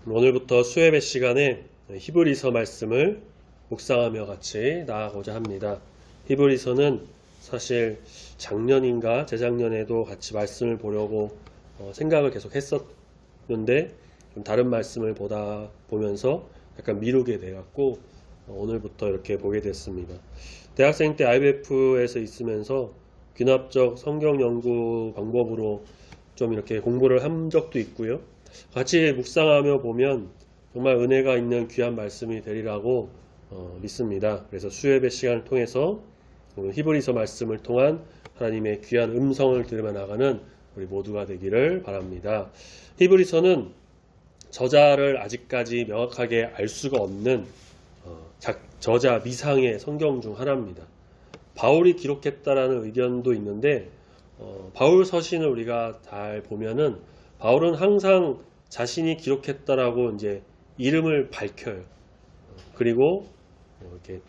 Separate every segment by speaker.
Speaker 1: 오늘부터 수예배 시간에 히브리서 말씀을 묵상하며 같이 나아가고자 합니다. 히브리서는 사실 작년인가 재작년에도 같이 말씀을 보려고 생각을 계속 했었는데 좀 다른 말씀을 보면서 약간 미루게 돼갖고 오늘부터 이렇게 보게 됐습니다. 대학생 때 IBF에서 있으면서 귀납적 성경 연구 방법으로 좀 이렇게 공부를 한 적도 있고요. 같이 묵상하며 보면 정말 은혜가 있는 귀한 말씀이 되리라고 믿습니다. 그래서 수예배 시간을 통해서 히브리서 말씀을 통한 하나님의 귀한 음성을 들으며 나가는 우리 모두가 되기를 바랍니다. 히브리서는 저자를 아직까지 명확하게 알 수가 없는 저자 미상의 성경 중 하나입니다. 바울이 기록했다라는 의견도 있는데 바울 서신을 우리가 잘 보면은 바울은 항상 자신이 기록했다라고 이제 이름을 밝혀요. 그리고 이렇게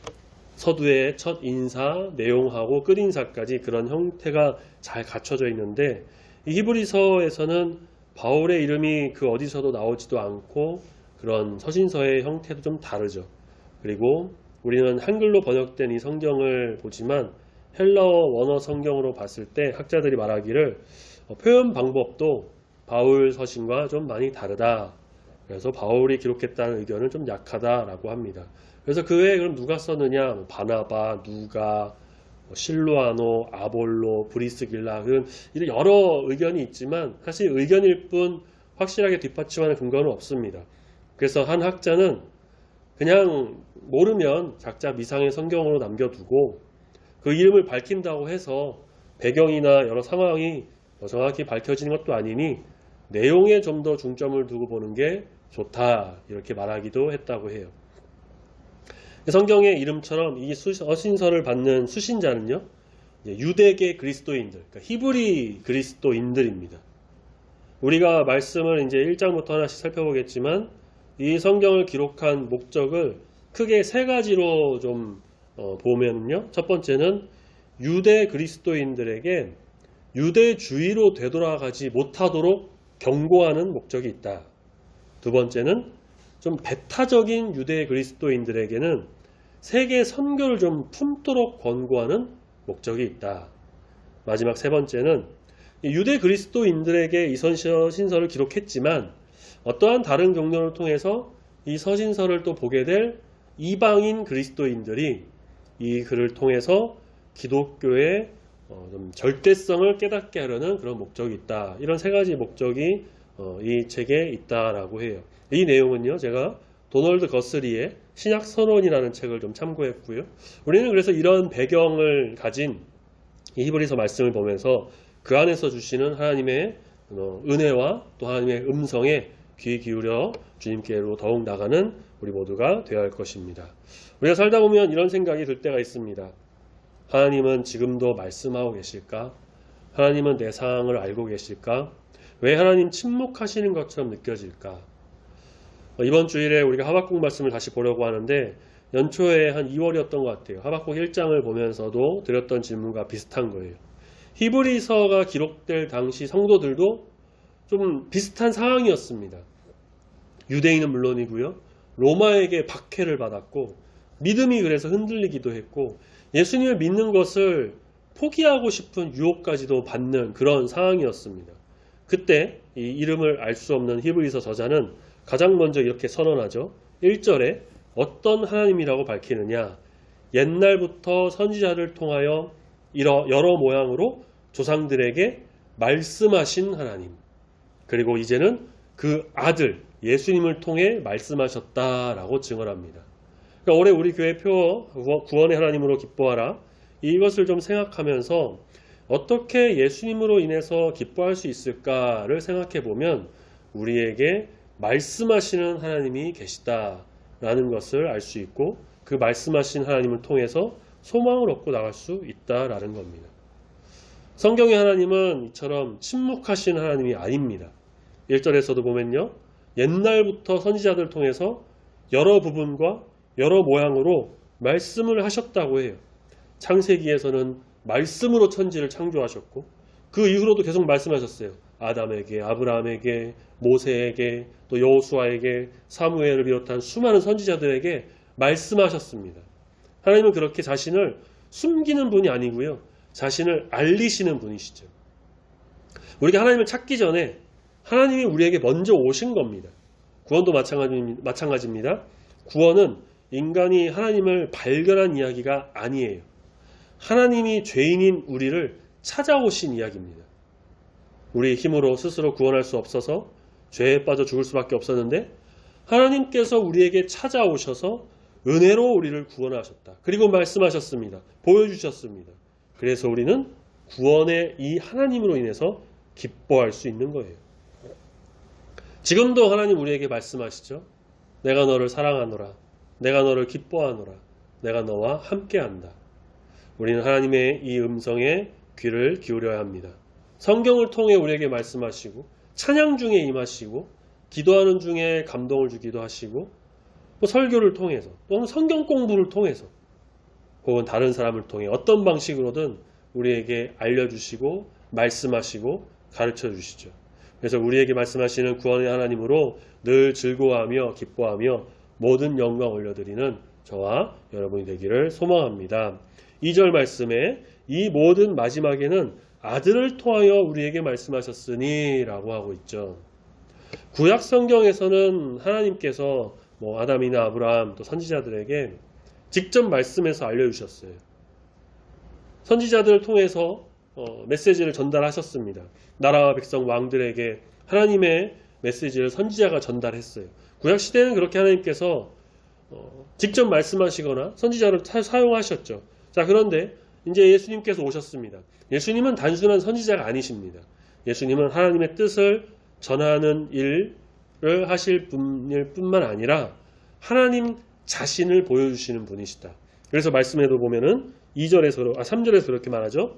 Speaker 1: 서두의 첫 인사, 내용하고 끝인사까지 그런 형태가 잘 갖춰져 있는데 이 히브리서에서는 바울의 이름이 그 어디서도 나오지도 않고 그런 서신서의 형태도 좀 다르죠. 그리고 우리는 한글로 번역된 이 성경을 보지만 헬라어 원어 성경으로 봤을 때 학자들이 말하기를 표현 방법도 바울 서신과 좀 많이 다르다. 그래서 바울이 기록했다는 의견은 좀 약하다라고 합니다. 그래서 그 외에 그럼 누가 썼느냐? 바나바, 누가, 실로아노, 아볼로, 브리스길라 이런 여러 의견이 있지만 사실 의견일 뿐 확실하게 뒷받침하는 근거는 없습니다. 그래서 한 학자는 그냥 모르면 작자 미상의 성경으로 남겨두고 그 이름을 밝힌다고 해서 배경이나 여러 상황이 정확히 밝혀지는 것도 아니니 내용에 좀 더 중점을 두고 보는 게 좋다 이렇게 말하기도 했다고 해요. 성경의 이름처럼 이 서신서를 받는 수신자는요 유대계 그리스도인들, 그러니까 히브리 그리스도인들입니다. 우리가 말씀을 이제 1장부터 하나씩 살펴보겠지만 이 성경을 기록한 목적을 크게 세 가지로 좀 보면요. 첫 번째는 유대 그리스도인들에게 유대주의로 되돌아가지 못하도록 경고하는 목적이 있다. 두 번째는 좀 배타적인 유대 그리스도인들에게는 세계 선교를 좀 품도록 권고하는 목적이 있다. 마지막 세 번째는 유대 그리스도인들에게 이 서신서를 기록했지만 어떠한 다른 경로를 통해서 이 서신서를 또 보게 될 이방인 그리스도인들이 이 글을 통해서 기독교의 좀 절대성을 깨닫게 하려는 그런 목적이 있다. 이런 세 가지 목적이 이 책에 있다라고 해요. 이 내용은요, 제가 도널드 거스리의 신약선언이라는 책을 좀 참고했고요. 우리는 그래서 이런 배경을 가진 이 히브리서 말씀을 보면서 그 안에서 주시는 하나님의 은혜와 또 하나님의 음성에 귀 기울여 주님께로 더욱 나가는 우리 모두가 되어야 할 것입니다. 우리가 살다 보면 이런 생각이 들 때가 있습니다. 하나님은 지금도 말씀하고 계실까? 하나님은 내 상황을 알고 계실까? 왜 하나님 침묵하시는 것처럼 느껴질까? 이번 주일에 우리가 하박국 말씀을 다시 보려고 하는데 연초에 한 2월이었던 것 같아요. 하박국 1장을 보면서도 드렸던 질문과 비슷한 거예요. 히브리서가 기록될 당시 성도들도 좀 비슷한 상황이었습니다. 유대인은 물론이고요. 로마에게 박해를 받았고 믿음이 그래서 흔들리기도 했고 예수님을 믿는 것을 포기하고 싶은 유혹까지도 받는 그런 상황이었습니다. 그때 이 이름을 알 수 없는 히브리서 저자는 가장 먼저 이렇게 선언하죠. 1절에 어떤 하나님이라고 밝히느냐? 옛날부터 선지자를 통하여 여러 모양으로 조상들에게 말씀하신 하나님. 그리고 이제는 그 아들 예수님을 통해 말씀하셨다라고 증언합니다. 그러니까 올해 우리 교회 표 구원의 하나님으로 기뻐하라, 이것을 좀 생각하면서 어떻게 예수님으로 인해서 기뻐할 수 있을까를 생각해 보면 우리에게 말씀하시는 하나님이 계시다라는 것을 알 수 있고, 그 말씀하신 하나님을 통해서 소망을 얻고 나갈 수 있다라는 겁니다. 성경의 하나님은 이처럼 침묵하신 하나님이 아닙니다. 1절에서도 보면요, 옛날부터 선지자들을 통해서 여러 부분과 여러 모양으로 말씀을 하셨다고 해요. 창세기에서는 말씀으로 천지를 창조하셨고, 그 이후로도 계속 말씀하셨어요. 아담에게, 아브라함에게, 모세에게, 또 여호수아에게, 사무엘을 비롯한 수많은 선지자들에게 말씀하셨습니다. 하나님은 그렇게 자신을 숨기는 분이 아니고요, 자신을 알리시는 분이시죠. 우리가 하나님을 찾기 전에 하나님이 우리에게 먼저 오신 겁니다. 구원도 마찬가지입니다. 구원은 인간이 하나님을 발견한 이야기가 아니에요. 하나님이 죄인인 우리를 찾아오신 이야기입니다. 우리 힘으로 스스로 구원할 수 없어서 죄에 빠져 죽을 수밖에 없었는데, 하나님께서 우리에게 찾아오셔서 은혜로 우리를 구원하셨다. 그리고 말씀하셨습니다. 보여주셨습니다. 그래서 우리는 구원의 이 하나님으로 인해서 기뻐할 수 있는 거예요. 지금도 하나님 우리에게 말씀하시죠. 내가 너를 사랑하노라. 내가 너를 기뻐하노라. 내가 너와 함께한다. 우리는 하나님의 이 음성에 귀를 기울여야 합니다. 성경을 통해 우리에게 말씀하시고, 찬양 중에 임하시고, 기도하는 중에 감동을 주기도 하시고, 또 설교를 통해서, 또는 성경 공부를 통해서, 혹은 다른 사람을 통해 어떤 방식으로든 우리에게 알려주시고 말씀하시고 가르쳐 주시죠. 그래서 우리에게 말씀하시는 구원의 하나님으로 늘 즐거워하며 기뻐하며 모든 영광 올려드리는 저와 여러분이 되기를 소망합니다. 2절 말씀에 이 모든 마지막에는 아들을 통하여 우리에게 말씀하셨으니 라고 하고 있죠. 구약 성경에서는 하나님께서 아담이나 아브라함 또 선지자들에게 직접 말씀해서 알려주셨어요. 선지자들을 통해서 메시지를 전달하셨습니다. 나라와 백성 왕들에게 하나님의 메시지를 선지자가 전달했어요. 구약 시대는 그렇게 하나님께서 직접 말씀하시거나 선지자를 사용하셨죠. 자, 그런데 이제 예수님께서 오셨습니다. 예수님은 단순한 선지자가 아니십니다. 예수님은 하나님의 뜻을 전하는 일을 하실 분일 뿐만 아니라 하나님 자신을 보여주시는 분이시다. 그래서 말씀에도 보면은 3절에서 그렇게 말하죠.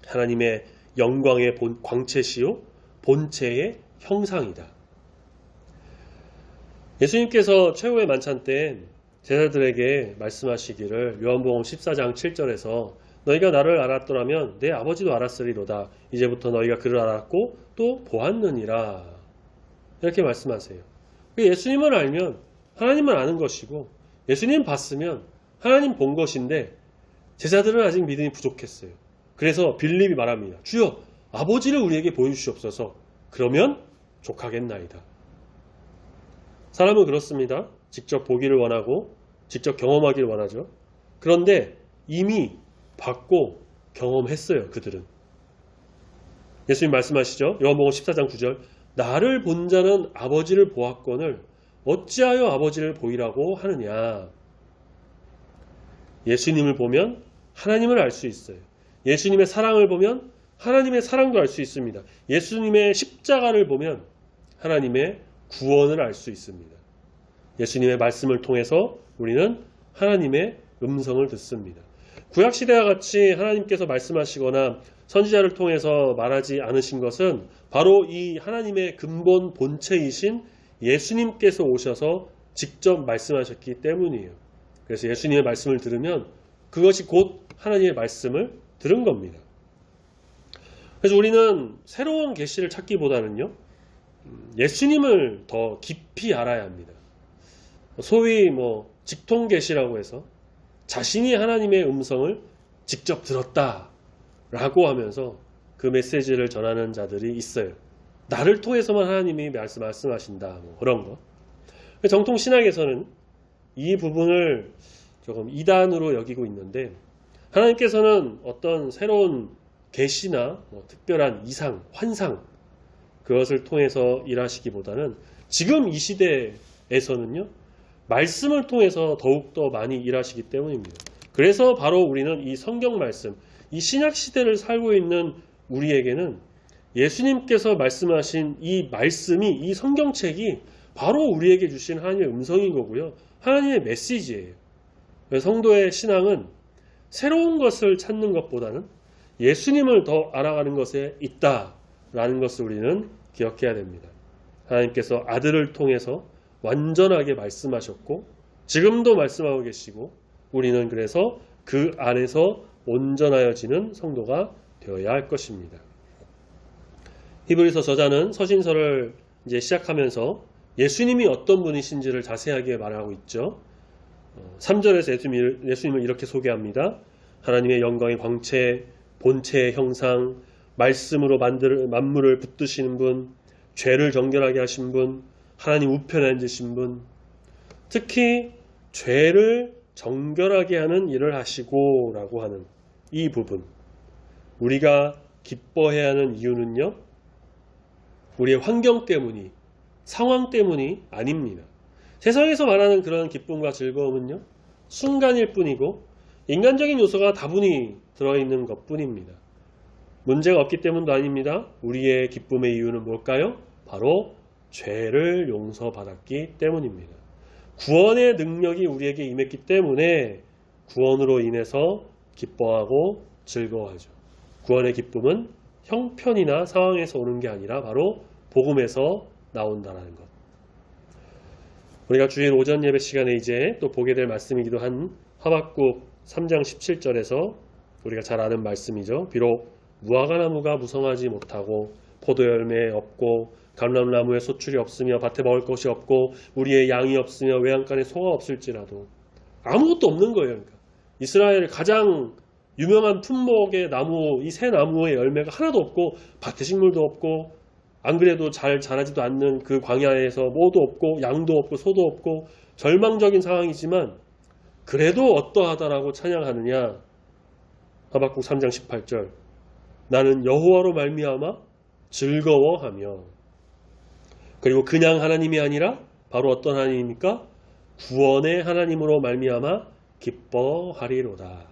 Speaker 1: 하나님의 영광의 광채시요 본체의 형상이다. 예수님께서 최후의 만찬 때 제자들에게 말씀하시기를 요한복음 14장 7절에서 너희가 나를 알았더라면 내 아버지도 알았으리로다. 이제부터 너희가 그를 알았고 또 보았느니라. 이렇게 말씀하세요. 예수님을 알면 하나님을 아는 것이고, 예수님 봤으면 하나님 본 것인데 제자들은 아직 믿음이 부족했어요. 그래서 빌립이 말합니다. 주여, 아버지를 우리에게 보여주시옵소서. 그러면 족하겠나이다. 사람은 그렇습니다. 직접 보기를 원하고 직접 경험하기를 원하죠. 그런데 이미 봤고 경험했어요. 그들은. 예수님 말씀하시죠. 요한복음 14장 9절 나를 본 자는 아버지를 보았거늘 어찌하여 아버지를 보이라고 하느냐. 예수님을 보면 하나님을 알 수 있어요. 예수님의 사랑을 보면 하나님의 사랑도 알 수 있습니다. 예수님의 십자가를 보면 하나님의 구원을 알 수 있습니다. 예수님의 말씀을 통해서 우리는 하나님의 음성을 듣습니다. 구약시대와 같이 하나님께서 말씀하시거나 선지자를 통해서 말하지 않으신 것은 바로 이 하나님의 근본 본체이신 예수님께서 오셔서 직접 말씀하셨기 때문이에요. 그래서 예수님의 말씀을 들으면 그것이 곧 하나님의 말씀을 들은 겁니다. 그래서 우리는 새로운 계시를 찾기보다는요, 예수님을 더 깊이 알아야 합니다. 소위 직통 계시라고 해서 자신이 하나님의 음성을 직접 들었다라고 하면서 그 메시지를 전하는 자들이 있어요. 나를 통해서만 하나님이 말씀하신다, 그런 거. 정통 신학에서는 이 부분을 조금 이단으로 여기고 있는데, 하나님께서는 어떤 새로운 계시나 특별한 이상, 환상, 그것을 통해서 일하시기보다는 지금 이 시대에서는요, 말씀을 통해서 더욱더 많이 일하시기 때문입니다. 그래서 바로 우리는 이 성경 말씀, 이 신약 시대를 살고 있는 우리에게는 예수님께서 말씀하신 이 말씀이, 이 성경책이 바로 우리에게 주신 하나님의 음성인 거고요. 하나님의 메시지예요. 성도의 신앙은 새로운 것을 찾는 것보다는 예수님을 더 알아가는 것에 있다라는 것을 우리는 기억해야 됩니다. 하나님께서 아들을 통해서 완전하게 말씀하셨고 지금도 말씀하고 계시고 우리는 그래서 그 안에서 온전하여지는 성도가 되어야 할 것입니다. 히브리서 저자는 서신서를 이제 시작하면서 예수님이 어떤 분이신지를 자세하게 말하고 있죠. 3절에서 예수님을 이렇게 소개합니다. 하나님의 영광의 광채, 본체의 형상, 말씀으로 만물을 붙드시는 분, 죄를 정결하게 하신 분, 하나님 우편에 앉으신 분, 특히 죄를 정결하게 하는 일을 하시고 라고 하는 이 부분, 우리가 기뻐해야 하는 이유는요, 우리의 환경 때문이, 상황 때문이 아닙니다. 세상에서 말하는 그런 기쁨과 즐거움은요, 순간일 뿐이고 인간적인 요소가 다분히 들어있는 것 뿐입니다. 문제가 없기 때문도 아닙니다. 우리의 기쁨의 이유는 뭘까요? 바로 죄를 용서받았기 때문입니다. 구원의 능력이 우리에게 임했기 때문에 구원으로 인해서 기뻐하고 즐거워하죠. 구원의 기쁨은 형편이나 상황에서 오는 게 아니라 바로 복음에서 나온다는 것. 우리가 주일 오전 예배 시간에 이제 또 보게 될 말씀이기도 한 하박국 3장 17절에서 우리가 잘 아는 말씀이죠. 비록 무화과나무가 무성하지 못하고 포도열매 없고 감람나무에 소출이 없으며 밭에 먹을 것이 없고 우리의 양이 없으며 외양간에 소가 없을지라도 아무것도 없는 거예요. 그러니까 이스라엘 가장 유명한 품목의 나무, 이 새 나무의 열매가 하나도 없고 밭에 식물도 없고 안 그래도 잘 자라지도 않는 그 광야에서 뭐도 없고 양도 없고 소도 없고 절망적인 상황이지만 그래도 어떠하다라고 찬양하느냐. 하박국 3장 18절 나는 여호와로 말미암아 즐거워하며, 그리고 그냥 하나님이 아니라 바로 어떤 하나님입니까? 구원의 하나님으로 말미암아 기뻐하리로다.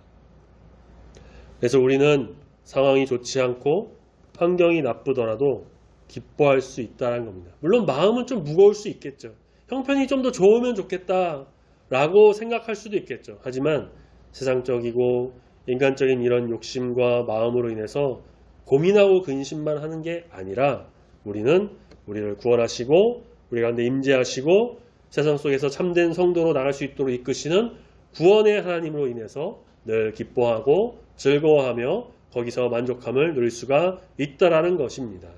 Speaker 1: 그래서 우리는 상황이 좋지 않고 환경이 나쁘더라도 기뻐할 수 있다는 겁니다. 물론 마음은 좀 무거울 수 있겠죠. 형편이 좀 더 좋으면 좋겠다라고 생각할 수도 있겠죠. 하지만 세상적이고 인간적인 이런 욕심과 마음으로 인해서 고민하고 근심만 하는 게 아니라 우리는 우리를 구원하시고 우리 가운데 임재하시고 세상 속에서 참된 성도로 나갈 수 있도록 이끄시는 구원의 하나님으로 인해서 늘 기뻐하고 즐거워하며 거기서 만족함을 누릴 수가 있다라는 것입니다.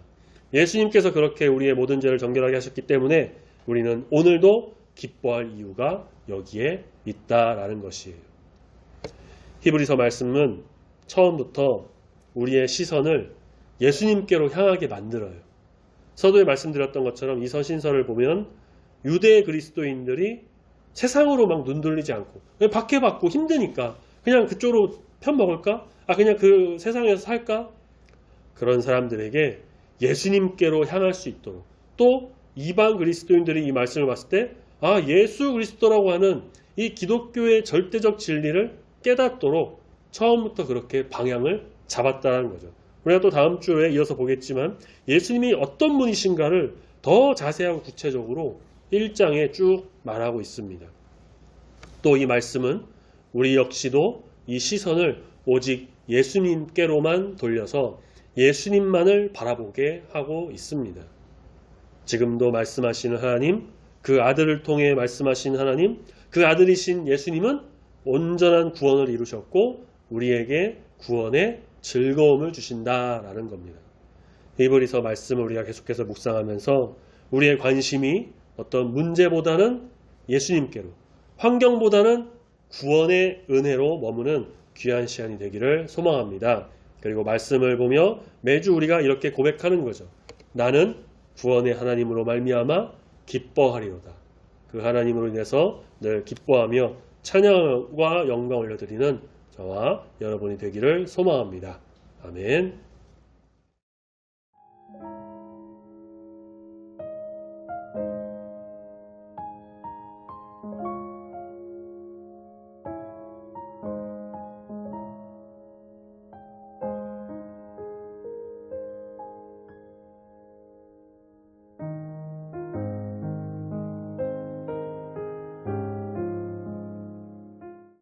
Speaker 1: 예수님께서 그렇게 우리의 모든 죄를 정결하게 하셨기 때문에 우리는 오늘도 기뻐할 이유가 여기에 있다라는 것이에요. 히브리서 말씀은 처음부터 우리의 시선을 예수님께로 향하게 만들어요. 서두에 말씀드렸던 것처럼 이 서신서를 보면 유대 그리스도인들이 세상으로 막 눈 돌리지 않고 박해받고 힘드니까 그냥 그쪽으로 편 먹을까? 그냥 그 세상에서 살까? 그런 사람들에게 예수님께로 향할 수 있도록, 또 이방 그리스도인들이 이 말씀을 봤을 때 예수 그리스도라고 하는 이 기독교의 절대적 진리를 깨닫도록 처음부터 그렇게 방향을 잡았다는 거죠. 우리가 또 다음 주에 이어서 보겠지만 예수님이 어떤 분이신가를 더 자세하고 구체적으로 1장에 쭉 말하고 있습니다. 또 이 말씀은 우리 역시도 이 시선을 오직 예수님께로만 돌려서 예수님만을 바라보게 하고 있습니다. 지금도 말씀하시는 하나님, 그 아들을 통해 말씀하신 하나님, 그 아들이신 예수님은 온전한 구원을 이루셨고 우리에게 구원의 즐거움을 주신다라는 겁니다. 히브리서 말씀을 우리가 계속해서 묵상하면서 우리의 관심이 어떤 문제보다는 예수님께로, 환경보다는 구원의 은혜로 머무는 귀한 시간이 되기를 소망합니다. 그리고 말씀을 보며 매주 우리가 이렇게 고백하는 거죠. 나는 구원의 하나님으로 말미암아 기뻐하리로다. 그 하나님으로 인해서 늘 기뻐하며 찬양과 영광 올려드리는 저와 여러분이 되기를 소망합니다. 아멘.